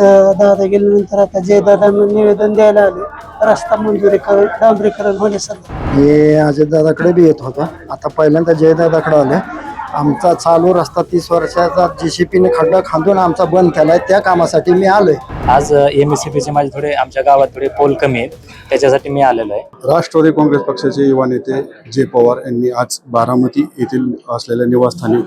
तर दादा गेल्यानंतर आता जयदादांना निवेदन द्यायला आले. रस्ता मंजुरीकरण डांबरीकरण होण्यासाठी हे अजयदादाकडे बी येत होता. आता पहिल्यांदा जयदादाकडे आले. आमचा चालू रस्ता 30 वर्षाचा JCPने खड्डा खांदून आमचा बंद केलाय, त्या कामासाठी मी आलोय. आज MSCPचे माझे थोडे आमच्या गावात थोडे पोल कमी आहेत, त्याच्यासाठी मी आलेलो आहे. राष्ट्रवादी काँग्रेस पक्षाचे युवा नेते जय पवार यांनी आज बारामती येथील असलेल्या निवासस्थानी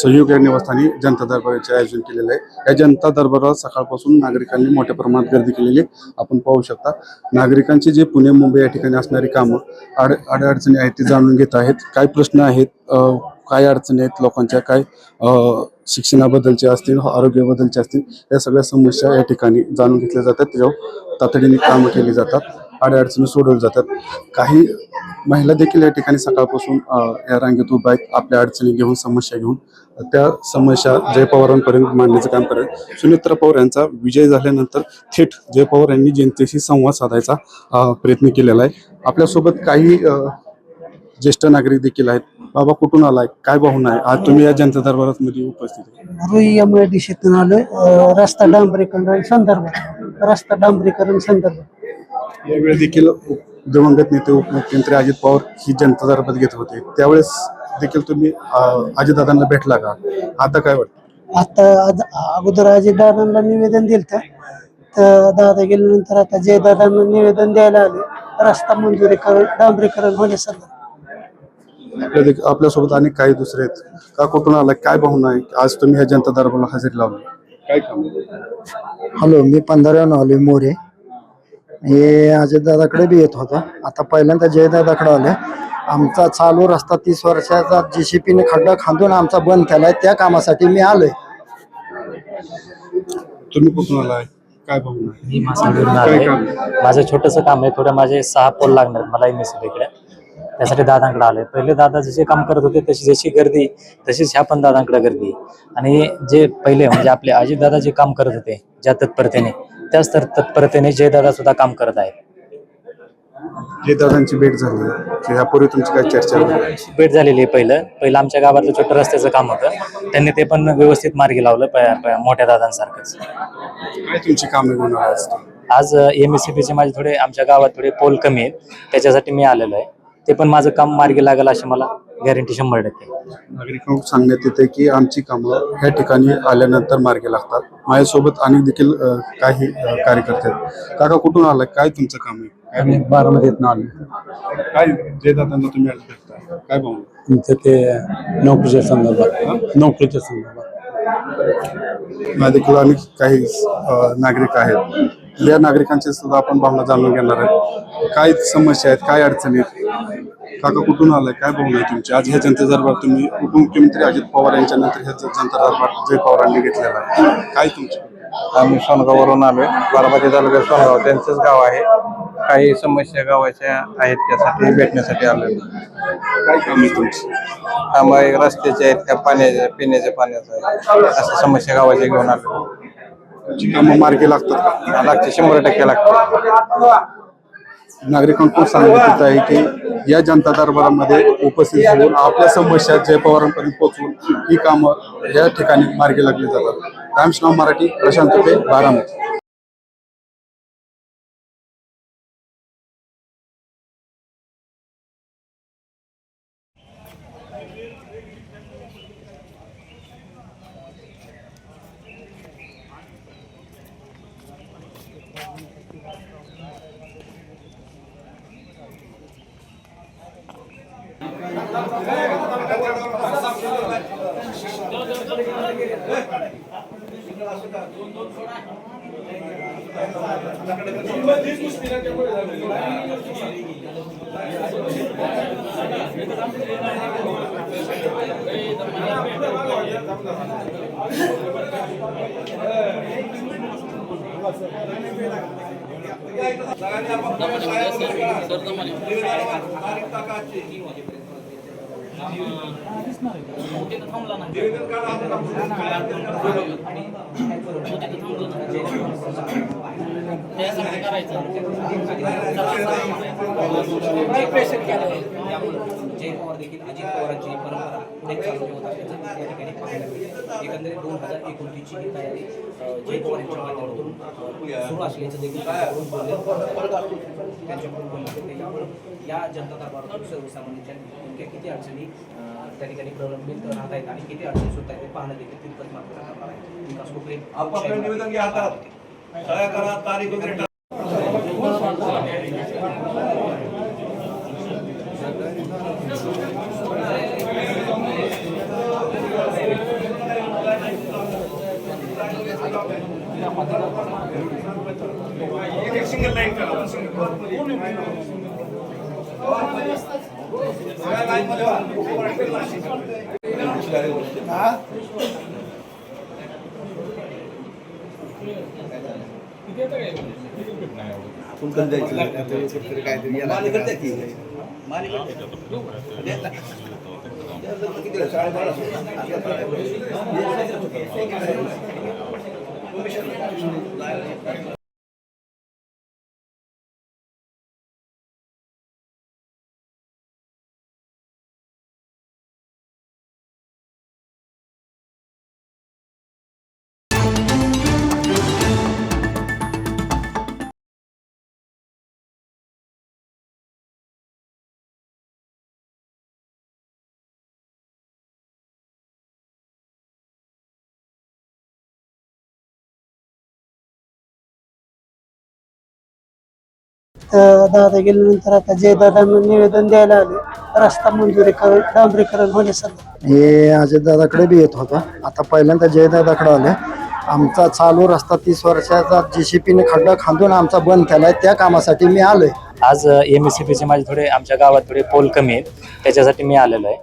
सहयोग या निवासस्थानी जनता दरबाराचे आयोजन केलेले आहे. या जनता दरबारात सकाळपासून नागरिकांनी मोठ्या प्रमाणात गर्दी केलेली आहे. आपण पाहू शकता नागरिकांची जे पुणे मुंबई या ठिकाणी असणारी कामं अडचणी आहेत ते जाणून घेत आहेत. काय प्रश्न आहेत, काय अडचणी आहेत लोकांच्या, काय शिक्षणाबद्दलचे असतील, आरोग्याबद्दलचे असतील, या सगळ्या समस्या या ठिकाणी जाणून घेतल्या जातात. त्याच्यावर तातडीने कामं केली जातात, अडचणी सोडवल्या जातात. काही महिला देखील या ठिकाणी सकाळपासून या रांगेत उभ्या आहेत. आपल्या अडचणी घेऊन, समस्या घेऊन त्या समस्या जय पवारांपर्यंत मांडण्याचं काम करत. सुनेत्रा पवार यांचा विजय झाल्यानंतर थेट जय पवार यांनी जनतेशी संवाद साधायचा प्रयत्न केलेला आहे. आपल्यासोबत काही ज्येष्ठ नागरिक देखील आहेत. बाबा, कुठून आलाय, काय भावना आहे? आज तुम्ही या जनता दरबारात मध्ये उपस्थित आहे. रुई MIDCतून आलोय. रस्ता डांबरीकरण संदर्भात यावेळी देखील दिवंगत नेते उपमुख्यमंत्री अजित पवार ही जनता दरबारात घेत होते. त्यावेळेस देखील तुम्ही अजितदादांना भेटला का? आता काय वाटतं? आता अगोदर अजितदादांना निवेदन दिलं तर दादा गेल्यानंतर आता जयदादांना निवेदन द्यायला आले. रस्ता मंजुरीकरण डांबरीकरण होण्यासाठी आपल्यासोबत अनेक काही दुसरे आहेत. का, कुठून आलाय, काय भावना आहे? आज तुम्ही या जनता दरबाराला हजेरी लावली, काय काम? हॅलो, मी पंधरावरून आलोय मोरे. हे अजयदादाकडे बी येत होता. आता पहिल्यांदा जयदादाकडे आले. आमचा चालू रस्ता 30 वर्षाचा JCPने खड्डा खांदून आमचा बंद केलाय, त्या कामासाठी मी आलोय. तुम्ही कुठून आलाय, काय भावना आहे? मी मासावरून काय आलोय. काम? माझं छोटंसं काम आहे, थोडं माझे 6 पोल लागणार मला MSCPकडे, त्यासाठी दादांकडे आलोय. पहिले दादा जसे काम करत होते तशी जशी गर्दी, तशीच ह्या पण दादांकडे गर्दी. आणि जे पहिले म्हणजे आपले अजितदादा जे काम करत होते ज्या तत्परतेने, त्याच तत्परतेने जयदादा सुद्धा काम करत आहेत. जयदादांची भेट झाली, यापूर्वी तुमची काय चर्चा झाली? भेट झालेली आहे. पहिलं आमच्या गावातलं छोटं रस्त्याचं काम होतं, त्यांनी ते पण व्यवस्थित मार्गी लावलं मोठ्या दादांसारखंच. काय तुमची कामे होणार असतात? आज MSCPचे माझे थोडे आमच्या गावात थोडे पोल कमी आहेत, त्याच्यासाठी मी आलेलो आहे. ते पण माझं काम मार्गी लागेल अशी मला गॅरंटी 100%. नागरिकांना सांगण्यात येते की आमची कामं ह्या ठिकाणी आल्यानंतर मार्गी लागतात. माझ्यासोबत अनेक देखील काही कार्यकर्ते आहेत. काका, कुठून आलाय, काय तुमचं काम आहे? आम्ही बारामतीतून आलो. काय जयदादांना तुम्ही आज भेटताय, काय भावना? तुमचं ते नोकरीच्या संदर्भात देखील अनेक काही नागरिक आहेत. या नागरिकांचे सुद्धा आपण भावना जाणून घेणार आहे. काय समस्या आहेत, काय अडचणी आहेत? काका, कुठून आलाय, काय भावना आहे तुमची? आज ह्या जनता दरबार तुम्ही उपमुख्यमंत्री अजित पवार यांच्या नंतर ह्या जनता दरबार जय पवारांनी घेतलेला आहे, काय तुमची? आम्ही सोनगाववरून आलोय. बारामती तालुक्यात सोनगाव त्यांचंच गाव आहे. काही समस्या गावाच्या आहेत, त्यासाठी भेटण्यासाठी आलोय. काय काम आहे तुमची? आम्हाला रस्त्याचे आहेत, का पाण्याच्या, पिण्याच्या पाण्याचं आहे, अशा समस्या गावाच्या घेऊन आलो. तुमची कामं मार्गी लागतात का? लागते, 100% लागते. नागरिकांकडून सांगण्यात येत आहे की या जनता दरबारामध्ये उपस्थित होऊन आपल्या समस्या जय पवारांपर्यंत पोहोचवून ही कामं या ठिकाणी मार्गी लागली जातात. टाइम्स नाव मराठी, प्रशांत पे, बारामती. जय पवार देखील अजित पवारांची परंपरा पुढे चालू होत असल्याचं या ठिकाणी पाहायला मिळते. एकंदरीत 2029 ची ही तयारी जय पवार यांच्या माध्यमातून सुरू असल्याचं देखील त्यांच्याकडून बोललं होतं. यामुळे या जनता दरबारातून सर्वसामान्यांच्या नेमक्या किती अडचणी त्या ठिकाणी प्रलंबित राहत आहेत आणि किती अडचणी सुद्धा आहेत ते पाहणं देखील तितकंच महत्त्वाचं ठरणार आहे. विकास कोकरे निवेदन घ्या हातात. सह्या करा, तारीख वगैरे टाका. एक सिंगल लाईन करा. सगळ्या लाईन मध्ये आपण कधी जायचं काहीतरी दादा गेल्यानंतर आता जयदादांना निवेदन द्यायला आले रस्ता मंजुरीकरण डांबरीकरण होण्यासाठी. हे अजितदादाकडे बी येत होता. आता पहिल्यांदा जयदादाकडे आले. आमचा चालू रस्ता 30 वर्षाचा JCPने खड्डा खांदून आमचा बंद केलाय, त्या कामासाठी मी आलोय. आज MSCBचे माझे थोडे आमच्या गावात थोडे पोल कमी आहेत, त्याच्यासाठी मी आलेलो आहे.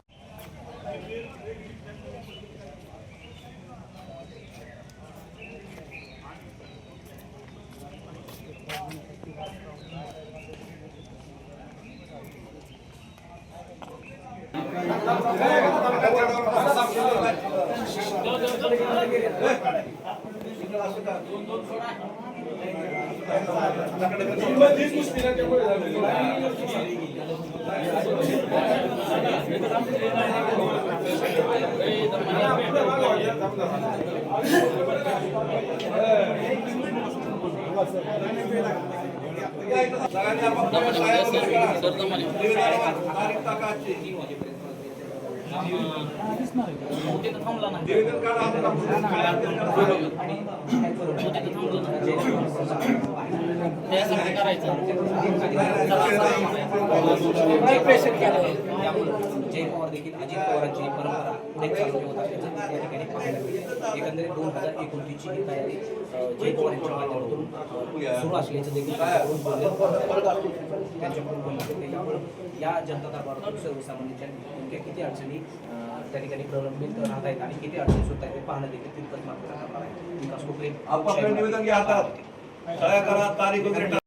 जय पवार देखील अजित पवारांची परंपरा पुढे चालू होत असल्याचं त्या ठिकाणी पाहायला मिळते. एकंदरीत 2029 ची ही तयारी जय पवार यांच्या माध्यमातून सुरू असल्याचं देखील त्यांच्याकडून बोललं होतं. यामुळे या जनता दरबारातून सर्वसामान्यांच्या नेमक्या किती अडचणी त्या ठिकाणी प्रलंबित राहत आहेत आणि किती अडचणी सुद्धा आहेत ते पाहणं देखील तितकंच महत्त्वाचं ठरणार आहे. विकास कोकरे निवेदन घ्या हातात. सह्या करा, तारीख वगैरे टाका.